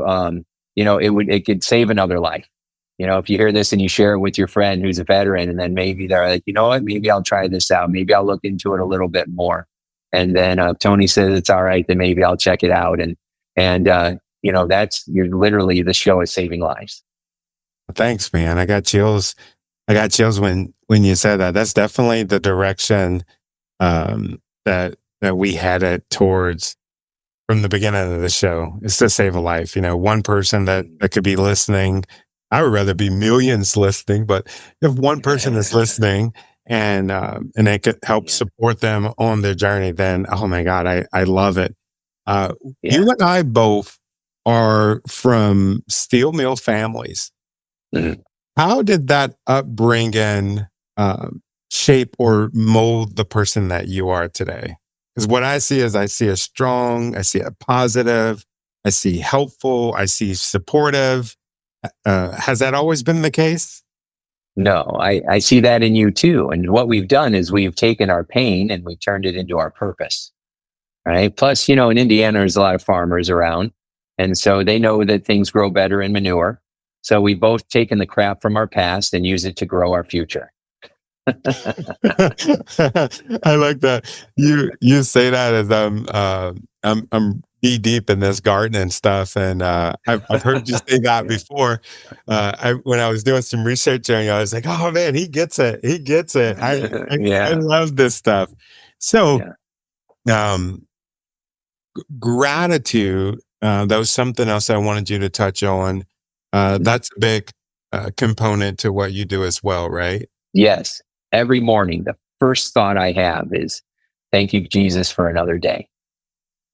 it could save another life. If you hear this and you share it with your friend who's a veteran, and then maybe they're like, you know what, maybe I'll try this out. Maybe I'll look into it a little bit more. And then Tony says it's all right, then maybe I'll check it out. And you're literally, the show is saving lives. Thanks, man. I got chills. When you said that. That's definitely the direction that we headed towards from the beginning of the show, is to save a life. One person that could be listening. I would rather be millions listening, but if one person is listening and they could help support them on their journey, then, oh my God, I love it. You and I both are from steel mill families. Mm-hmm. How did that upbringing shape or mold the person that you are today? Because what I see is, I see a strong, I see a positive, I see helpful, I see supportive. Has that always been the case? No, I see that in you too. And what we've done is we've taken our pain and we've turned it into our purpose. Right. Plus, in Indiana, there's a lot of farmers around. And so they know that things grow better in manure. So we've both taken the crap from our past and use it to grow our future. I like that. You say that as I'm knee deep in this gardening stuff, and I've heard you say that before. When I was doing some research on you, I was like, oh man, he gets it. He gets it. I love this stuff. So, gratitude. That was something else I wanted you to touch on. That's a big component to what you do as well, right? Yes. Every morning, the first thought I have is, thank you, Jesus, for another day.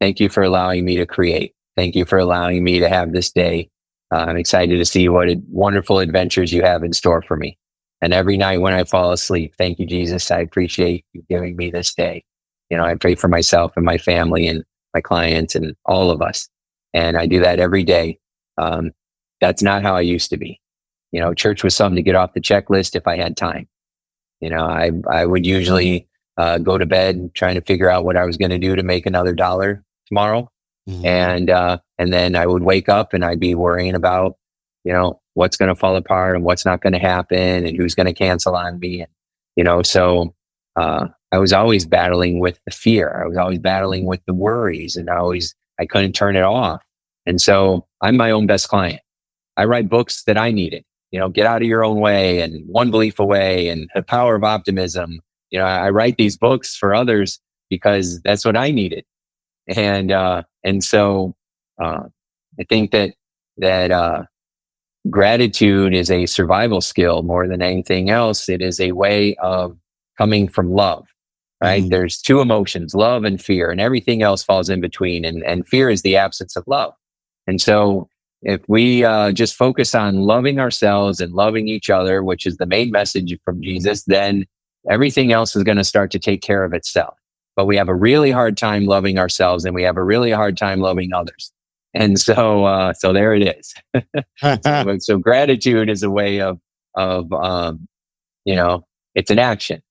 Thank you for allowing me to create. Thank you for allowing me to have this day. I'm excited to see what wonderful adventures you have in store for me. And every night when I fall asleep, thank you, Jesus. I appreciate you giving me this day. I pray for myself and my family and my clients and all of us. And I do that every day. That's not how I used to be. Church was something to get off the checklist if I had time. I would usually go to bed trying to figure out what I was going to do to make another $1 tomorrow. Mm-hmm. And then I would wake up and I'd be worrying about, what's going to fall apart and what's not going to happen and who's going to cancel on me. And, so I was always battling with the fear. I was always battling with the worries, and I couldn't turn it off. And so I'm my own best client. I write books that I needed. Get out of your own way, and One Belief Away, and The Power of Optimism. I write these books for others because that's what I needed. And so I think that gratitude is a survival skill more than anything else. It is a way of coming from love, right? Mm-hmm. There's two emotions, love and fear, and everything else falls in between. And fear is the absence of love. And so if we just focus on loving ourselves and loving each other, which is the main message from Jesus, then everything else is going to start to take care of itself. But we have a really hard time loving ourselves, and we have a really hard time loving others. And so there it is. So gratitude is a way of it's an action.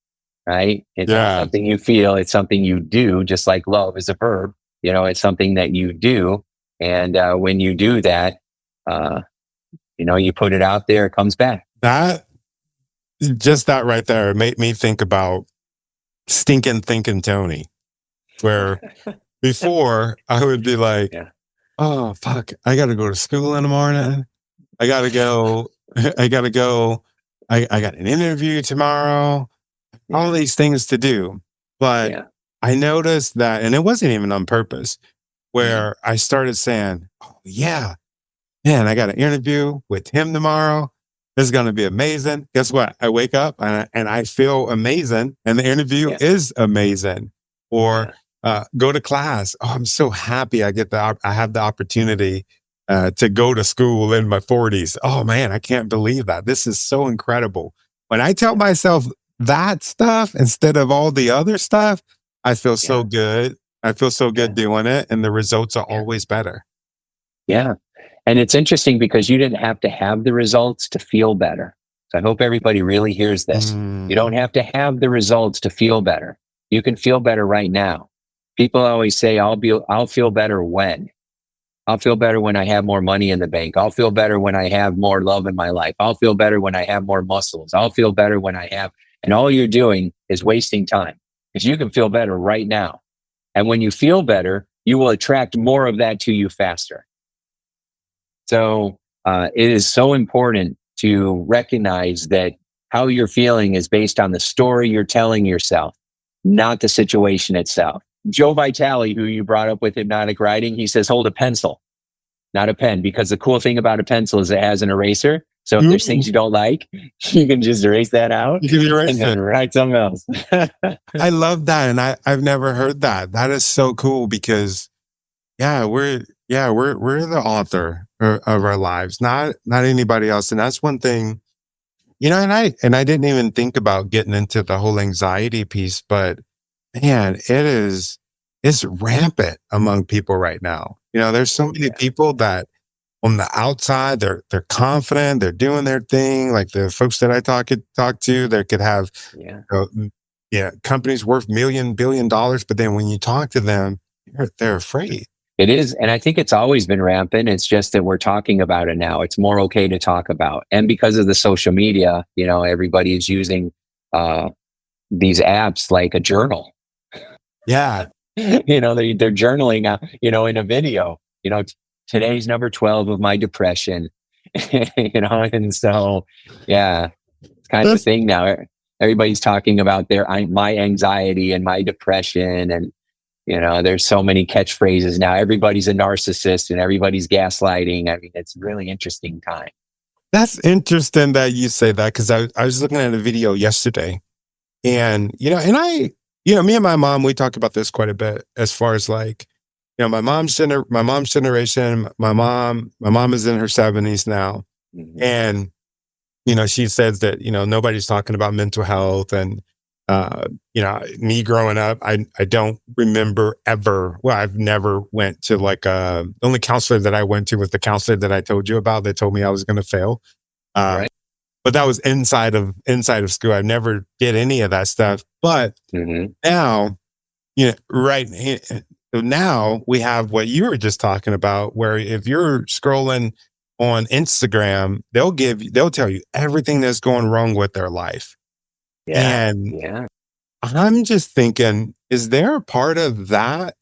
right? It's not Yeah. something you feel, it's something you do, just like love is a verb. It's something that you do. And when you do that, you put it out there, it comes back. That right there made me think about stinking thinking Tony, where before I would be like, Yeah. oh, fuck, I got to go to school in the morning. I got to go. I got to go. I got an interview tomorrow. All these things to do. But Yeah. I noticed that, and it wasn't even on purpose, where I started saying, oh, yeah, man, I got an interview with him tomorrow. This is going to be amazing. Guess what? I wake up and I feel amazing, and the interview is amazing. Or go to class. Oh, I'm so happy I have the opportunity to go to school in my 40s. Oh man, I can't believe that. This is so incredible. When I tell myself that stuff instead of all the other stuff, I feel so good. I feel so good doing it, and the results are always better. Yeah. And it's interesting because you didn't have to have the results to feel better. So I hope everybody really hears this. You don't have to have the results to feel better. You can feel better right now. People always say, I'll feel better when. I'll feel better when I have more money in the bank. I'll feel better when I have more love in my life. I'll feel better when I have more muscles. I'll feel better when I have, and all you're doing is wasting time, because you can feel better right now. And when you feel better, you will attract more of that to you faster. So it is so important to recognize that how you're feeling is based on the story you're telling yourself, not the situation itself. Joe Vitale, who you brought up with hypnotic writing, he says, hold a pencil, not a pen, because the cool thing about a pencil is it has an eraser. So if there's things you don't like, you can just erase that out and then write something else. I love that. And I've never heard that. That is so cool because we're the author of our lives, not anybody else. And that's one thing, and I didn't even think about getting into the whole anxiety piece, but man, it's rampant among people right now. There's so many people that on the outside, they're confident, they're doing their thing. Like the folks that I talk to, they could have companies worth $1 billion, but then when you talk to them, they're afraid. It is. And I think it's always been rampant. It's just that we're talking about it now. It's more okay to talk about. And because of the social media, everybody is using these apps like a journal. Yeah. They're journaling now, in a video, today's number 12 of my depression, and so, it's kind of a thing now. Everybody's talking about my anxiety and my depression, and there's so many catchphrases now. Everybody's a narcissist and everybody's gaslighting. I mean, it's a really interesting time. That's interesting that you say that, because I was looking at a video yesterday, and me and my mom, we talk about this quite a bit as far as like, my mom's generation. My mom is in her 70s now, and she says that nobody's talking about mental health, and me growing up, I don't remember ever. Well, I've never went to the only counselor that I went to was the counselor that I told you about that told me I was going to fail. Right. But that was inside of school. I never did any of that stuff. But now, now we have what you were just talking about, where if you're scrolling on Instagram, they'll tell you everything that's going wrong with their life. And I'm just thinking, is there a part of that?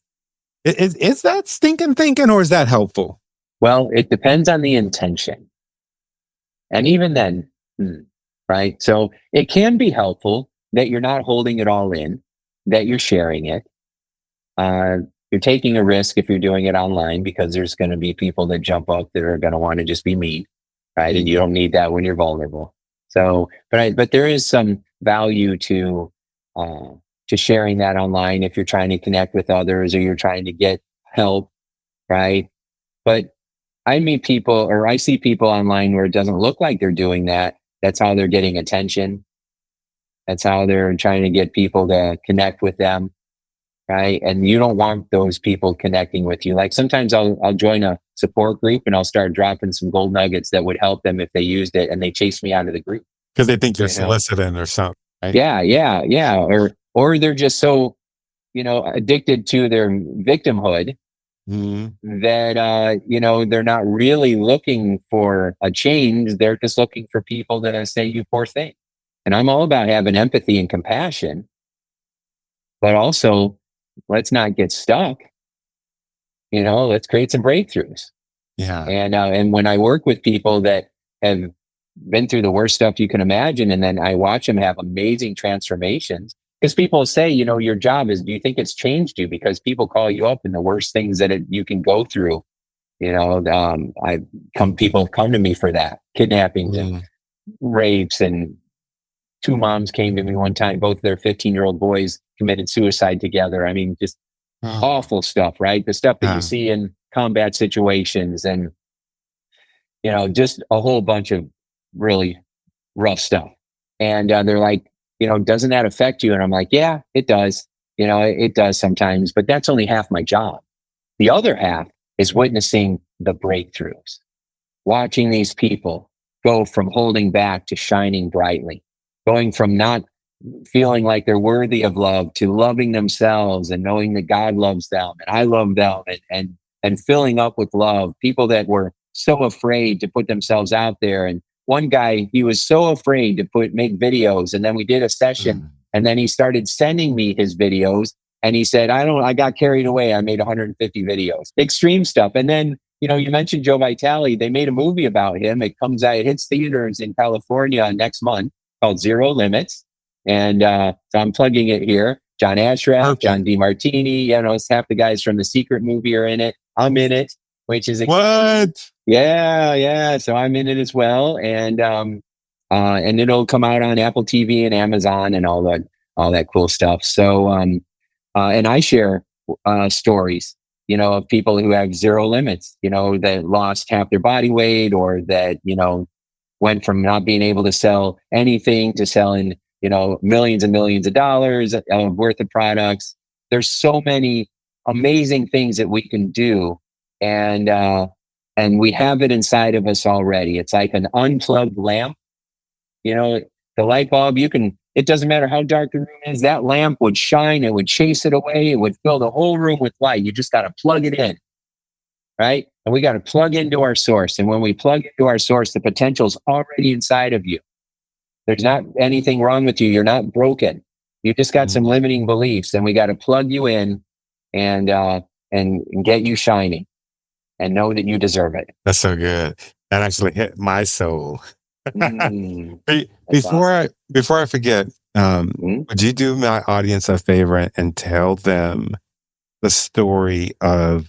Is that stinking thinking, or is that helpful? Well, it depends on the intention. And even then, right? So it can be helpful that you're not holding it all in, that you're sharing it. You're taking a risk if you're doing it online, because there's going to be people that jump up that are going to want to just be mean, right? And you don't need that when you're vulnerable. So, but there is some value to sharing that online if you're trying to connect with others or you're trying to get help, right? But I meet people, or I see people online where it doesn't look like they're doing that. That's how they're getting attention. That's how they're trying to get people to connect with them, right? And you don't want those people connecting with you. Like sometimes I'll join a support group and I'll start dropping some gold nuggets that would help them if they used it, and they chase me out of the group. Because they think you're soliciting or something. Right? Yeah. Or they're just so, addicted to their victimhood that, they're not really looking for a change. They're just looking for people to say, you poor thing. And I'm all about having empathy and compassion, but also let's not get stuck. Let's create some breakthroughs. Yeah. And when I work with people that have been through the worst stuff you can imagine, and then I watch them have amazing transformations, because people say, your job is, do you think it's changed you? Because people call you up in the worst things that you can go through. People come to me for that, kidnappings and rapes, and two moms came to me one time, both their 15-year-old boys committed suicide together. I mean, just awful stuff, right? The stuff that you see in combat situations, and just a whole bunch of really rough stuff. And they're like, doesn't that affect you? And I'm like, yeah, it does. It does sometimes, but that's only half my job. The other half is witnessing the breakthroughs, watching these people go from holding back to shining brightly, going from not feeling like they're worthy of love to loving themselves and knowing that God loves them and I love them, and filling up with love. People that were so afraid to put themselves out there. And one guy, he was so afraid to make videos. And then we did a session, and then he started sending me his videos. And he said, I got carried away. I made 150 videos, extreme stuff. And then, you mentioned Joe Vitale. They made a movie about him. It comes out, it hits theaters in California next month, called Zero Limits. And so I'm plugging it here. John Ashraf, John DeMartini, it's half the guys from The Secret movie are in it. I'm in it, which is what? Yeah. So I'm in it as well, and it'll come out on Apple TV and Amazon and all that cool stuff. So and I share stories, of people who have zero limits, that lost half their body weight, or that went from not being able to sell anything to selling millions and millions of dollars worth of products. There's so many amazing things that we can do. And we have it inside of us already. It's like an unplugged lamp. The light bulb, it doesn't matter how dark the room is, that lamp would shine, it would chase it away, it would fill the whole room with light. You just got to plug it in, right? And we got to plug into our source. And when we plug into our source, the potential's already inside of you. There's not anything wrong with you. You're not broken. You just got some limiting beliefs, and we got to plug you in and get you shining, and know that you deserve it. That's so good. That actually hit my soul. Before I forget, would you do my audience a favor and tell them the story of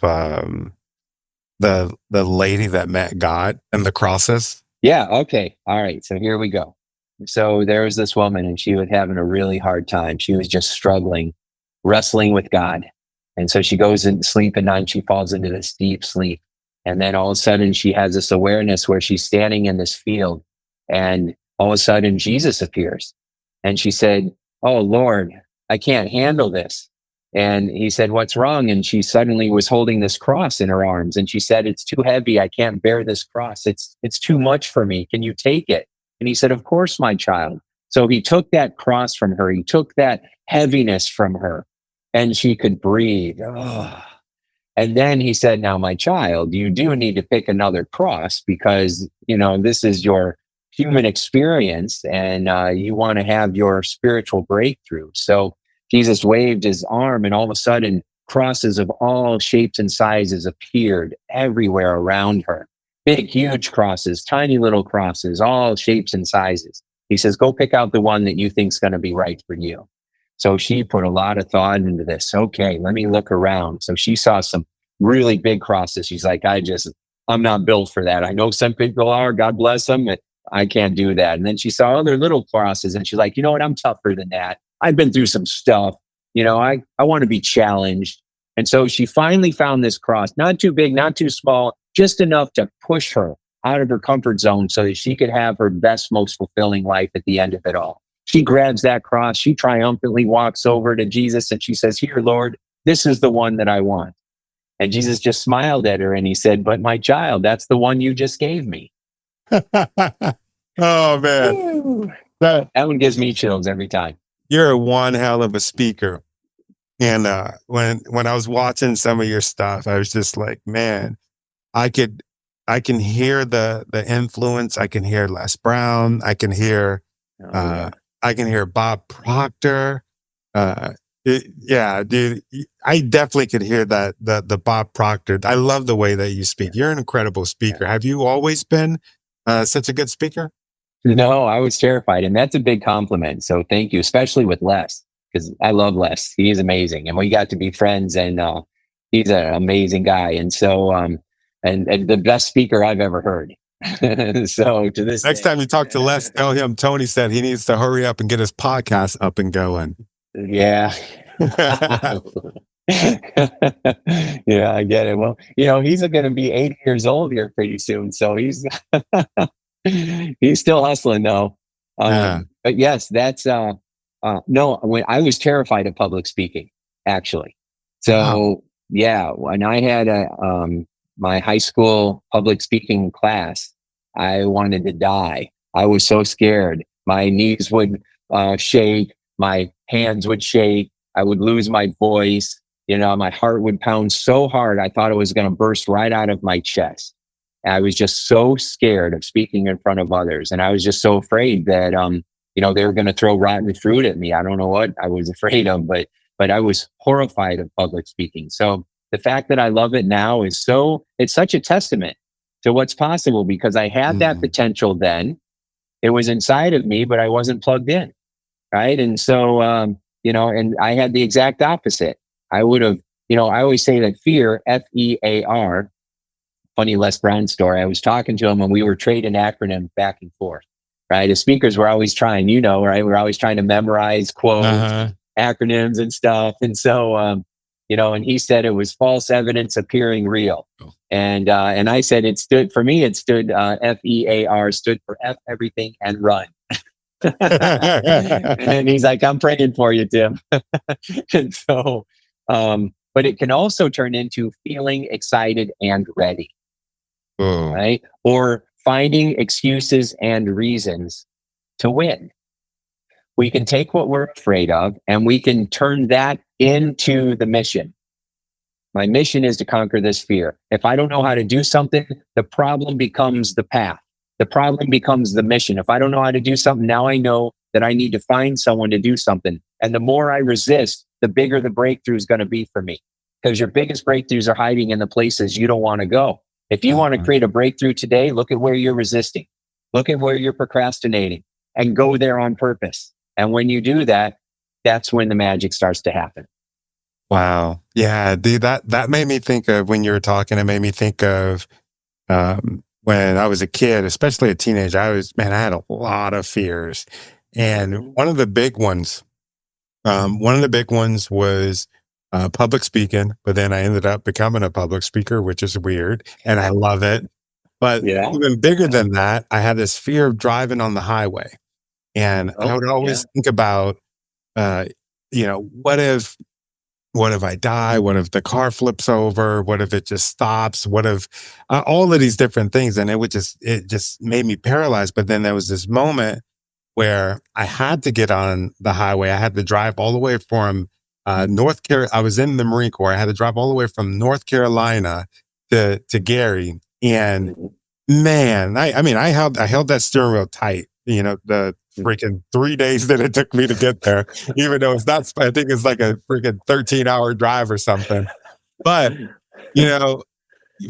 the lady that met God and the crosses? Yeah. Okay. All right. So here we go. So there was this woman, and she was having a really hard time. She was just struggling, wrestling with God. And so she goes and sleep at night, and she falls into this deep sleep. And then all of a sudden she has this awareness where she's standing in this field, and all of a sudden Jesus appears. And she said, "Oh Lord, I can't handle this." And he said, "What's wrong?" And she suddenly was holding this cross in her arms. And she said, "It's too heavy. I can't bear this cross. It's too much for me. Can you take it?" And he said, "Of course, my child." So he took that cross from her. He took that heaviness from her, and she could breathe. Oh. And then he said, "Now, my child, you do need to pick another cross, because, this is your human experience, and you want to have your spiritual breakthrough." So Jesus waved his arm, and all of a sudden crosses of all shapes and sizes appeared everywhere around her. Big, huge crosses, tiny little crosses, all shapes and sizes. He says, "Go pick out the one that you think's going to be right for you." So she put a lot of thought into this. Okay, let me look around. So she saw some really big crosses. She's like, I'm not built for that. I know some people are, God bless them, but I can't do that. And then she saw other little crosses, and she's like, you know what? I'm tougher than that. I've been through some stuff. I want to be challenged. And so she finally found this cross, not too big, not too small, just enough to push her out of her comfort zone so that she could have her best, most fulfilling life at the end of it all. She grabs that cross. She triumphantly walks over to Jesus, and she says, "Here, Lord, this is the one that I want." And Jesus just smiled at her, and he said, "But my child, that's the one you just gave me." Oh man. That- That one gives me chills every time. You're one hell of a speaker. And when I was watching some of your stuff, I was just like, man, I can hear the influence. I can hear Les Brown. I can hear Oh, yeah. I can hear Bob Proctor. Yeah, dude, I definitely could hear that the Bob Proctor. I love the way that you speak. You're an incredible speaker. Have you always been such a good speaker? No, I was terrified. And that's a big compliment. So thank you, especially with Les, because I love Les. He is amazing. And we got to be friends, and he's an amazing guy. And so, and the best speaker I've ever heard. So to this Next day, time you talk to Les, tell him Tony said he needs to hurry up and get his podcast up and going. yeah. Yeah, I get it. Well, he's going to be 80 years old here pretty soon. So he's still hustling though. Yeah. But yes, that's, no, when I was terrified of public speaking, actually. So yeah, when I had my high school public speaking class, I wanted to die. I was so scared. My knees would shake. My hands would shake. I would lose my voice. My heart would pound so hard. I thought it was going to burst right out of my chest. I was just so scared of speaking in front of others. And I was just so afraid that, they were going to throw rotten fruit at me. I don't know what I was afraid of, but I was horrified of public speaking. So the fact that I love it now it's such a testament to what's possible, because I had that potential then. It was inside of me, but I wasn't plugged in. Right. And so, and I had the exact opposite. I would have, I always say that fear, FEAR, funny Les Brown story. I was talking to him and we were trading acronyms back and forth. Right. As speakers, we're always trying, right. We're always trying to memorize quotes, acronyms and stuff. And so, and he said it was false evidence appearing real. And I said it stood FEAR stood for F everything and run. And he's like, I'm praying for you, Tim. And so, but it can also turn into feeling excited and ready, right? Or finding excuses and reasons to win. We can take what we're afraid of and we can turn that into the mission. My mission is to conquer this fear. If I don't know how to do something, the problem becomes the path. The problem becomes the mission. If I don't know how to do something, now I know that I need to find someone to do something. And the more I resist, the bigger the breakthrough is going to be for me. Because your biggest breakthroughs are hiding in the places you don't want to go. If you want to create a breakthrough today, look at where you're resisting. Look at where you're procrastinating and go there on purpose. And when you do that, that's when the magic starts to happen. Wow. Yeah, dude, that made me think of, when you were talking, it made me think of when I was a kid, especially a teenager. I had a lot of fears. And one of the big ones was public speaking, but then I ended up becoming a public speaker, which is weird. And I love it. But even bigger than that, I had this fear of driving on the highway. And I would always think about, what if I die? What if the car flips over? What if it just stops? What if all of these different things? And it just made me paralyzed. But then there was this moment where I had to get on the highway. I had to drive all the way from North Carolina. I was in the Marine Corps. I had to drive all the way from North Carolina to Gary. And man, I held that steering wheel tight. The freaking 3 days that it took me to get there, even though it's not, I think it's like a freaking 13-hour drive or something. But,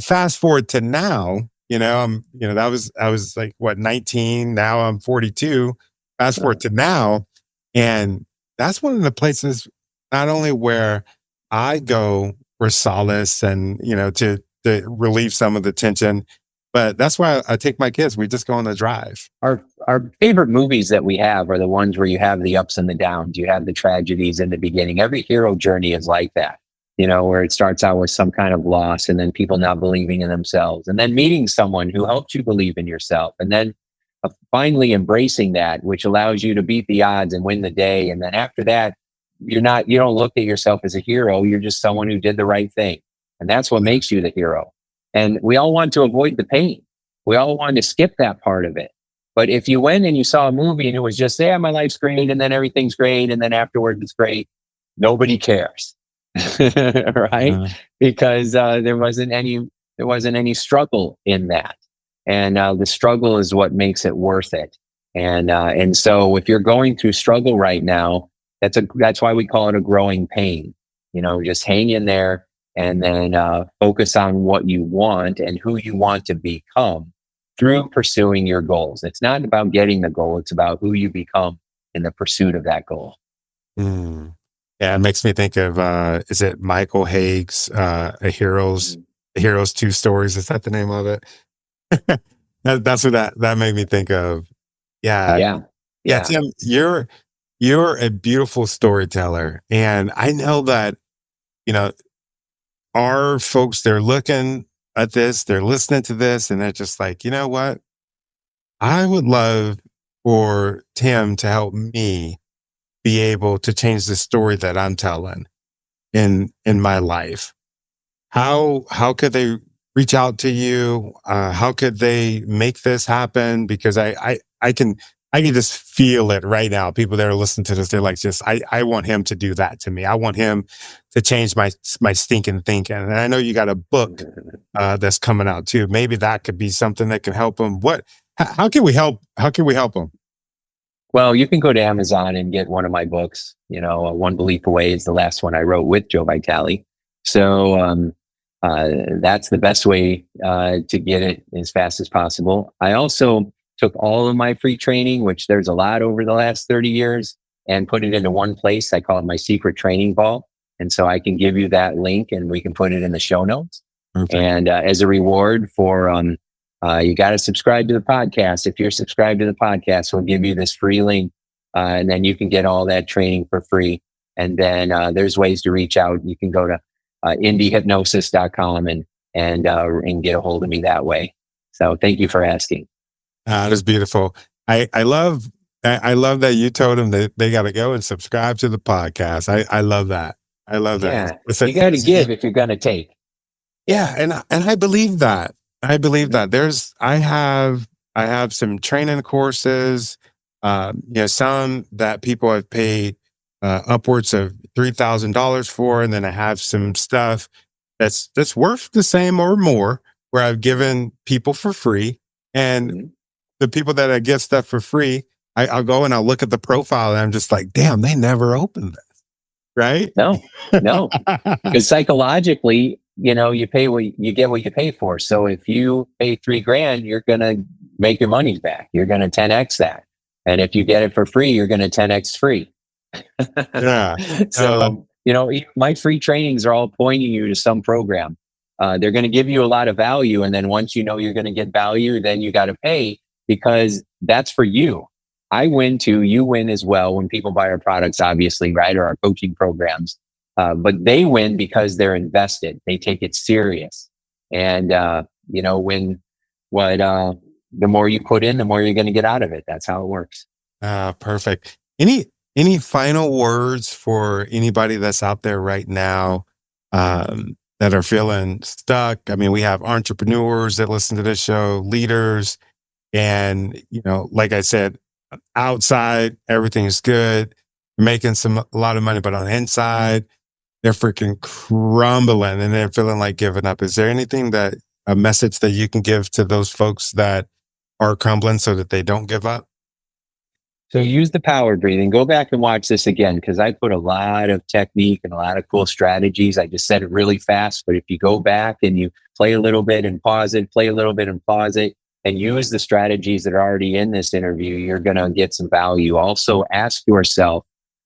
fast forward to now, I was like, 19, now I'm 42, fast forward to now. And that's one of the places, not only where I go for solace and, to relieve some of the tension, but that's why I take my kids. We just go on a drive. Our favorite movies that we have are the ones where you have the ups and the downs. You have the tragedies in the beginning. Every hero journey is like that, where it starts out with some kind of loss and then people not believing in themselves and then meeting someone who helped you believe in yourself. And then finally embracing that, which allows you to beat the odds and win the day. And then after that, you don't look at yourself as a hero. You're just someone who did the right thing. And that's what makes you the hero. And we all want to avoid the pain. We all want to skip that part of it. But if you went and you saw a movie and it was just, yeah, my life's great, and then everything's great, and then afterwards it's great, nobody cares, right? Because there wasn't any struggle in that, and the struggle is what makes it worth it. And so if you're going through struggle right now, that's why we call it a growing pain. Just hang in there, and then focus on what you want and who you want to become through pursuing your goals. It's not about getting the goal. It's about who you become in the pursuit of that goal. Yeah, it makes me think of, is it Michael Haig's, A Hero's Two Stories? Is that the name of it? That's what that made me think of. Yeah. Tim, you're a beautiful storyteller. And I know that, our folks, they're looking at this, they're listening to this, and they're just like, you know what? I would love for Tim to help me be able to change the story that I'm telling in my life. How could they reach out to you? How could they make this happen? Because I can just feel it right now. People that are listening to this, they're like, I want him to do that to me. I want him to change my stinking thinking. And I know you got a book that's coming out too. Maybe that could be something that can help him. How can we help? How can we help him? Well, you can go to Amazon and get one of my books. One Belief Away is the last one I wrote with Joe Vitale. So that's the best way to get it as fast as possible. I also took all of my free training, which there's a lot over the last 30 years, and put it into one place. I call it my secret training ball. And so I can give you that link and we can put it in the show notes. Perfect. And as a reward for, you got to subscribe to the podcast. If you're subscribed to the podcast, we'll give you this free link. And then you can get all that training for free. And then there's ways to reach out. You can go to indiehypnosis.com and get a hold of me that way. So thank you for asking. That is beautiful. I love that you told them that they got to go and subscribe to the podcast. I love that. I love that. Yeah, you got to give if you're going to take. Yeah, and I believe that. I believe that. I have some training courses, some that people have paid upwards of $3,000 for, and then I have some stuff that's worth the same or more where I've given people for free. And the people that I give stuff for free, I'll go and I'll look at the profile and I'm just like, damn, they never opened this. Right? No, because psychologically, you get what you pay for. So if you pay $3,000, you're going to make your money back. You're going to 10X that. And if you get it for free, you're going to 10X free. Yeah. So, my free trainings are all pointing you to some program. They're going to give you a lot of value. And then once you're going to get value, then you got to pay because that's for you. I win too. You win as well when people buy our products, obviously, right? Or our coaching programs. But they win because they're invested. They take it serious. And, the more you put in, the more you're going to get out of it. That's how it works. Perfect. Any final words for anybody that's out there right now that are feeling stuck? I mean, we have entrepreneurs that listen to this show, leaders, and, like I said, outside, everything's good, making a lot of money, but on the inside, they're freaking crumbling and they're feeling like giving up. Is there a message that you can give to those folks that are crumbling so that they don't give up? So use the power breathing. Go back and watch this again, because I put a lot of technique and a lot of cool strategies. I just said it really fast, but if you go back and you play a little bit and pause it, play a little bit and pause it, and use the strategies that are already in this interview, you're going to get some value. Also ask yourself,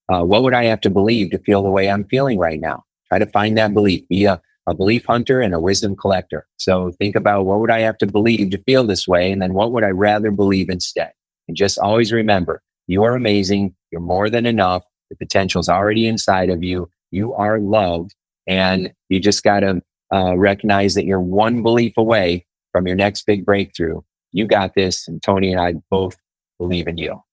what would I have to believe to feel the way I'm feeling right now? Try to find that belief. Be a belief hunter and a wisdom collector. So think about, what would I have to believe to feel this way? And then what would I rather believe instead? And just always remember, you are amazing. You're more than enough. The potential is already inside of you. You are loved. And you just got to recognize that you're one belief away from your next big breakthrough. You got this. And Tony and I both believe in you.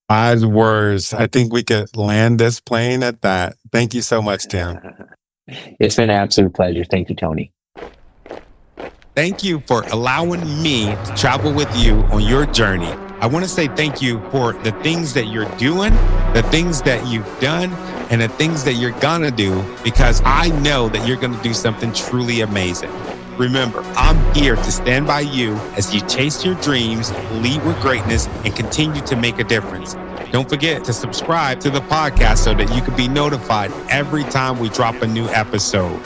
Wise words. I think we could land this plane at that. Thank you so much, Tim. It's been an absolute pleasure. Thank you, Tony. Thank you for allowing me to travel with you on your journey. I want to say thank you for the things that you're doing, the things that you've done, and the things that you're going to do, because I know that you're going to do something truly amazing. Remember, I'm here to stand by you as you chase your dreams, lead with greatness, and continue to make a difference. Don't forget to subscribe to the podcast so that you can be notified every time we drop a new episode.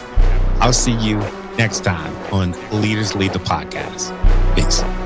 I'll see you next time on Leaders Lead the Podcast. Peace.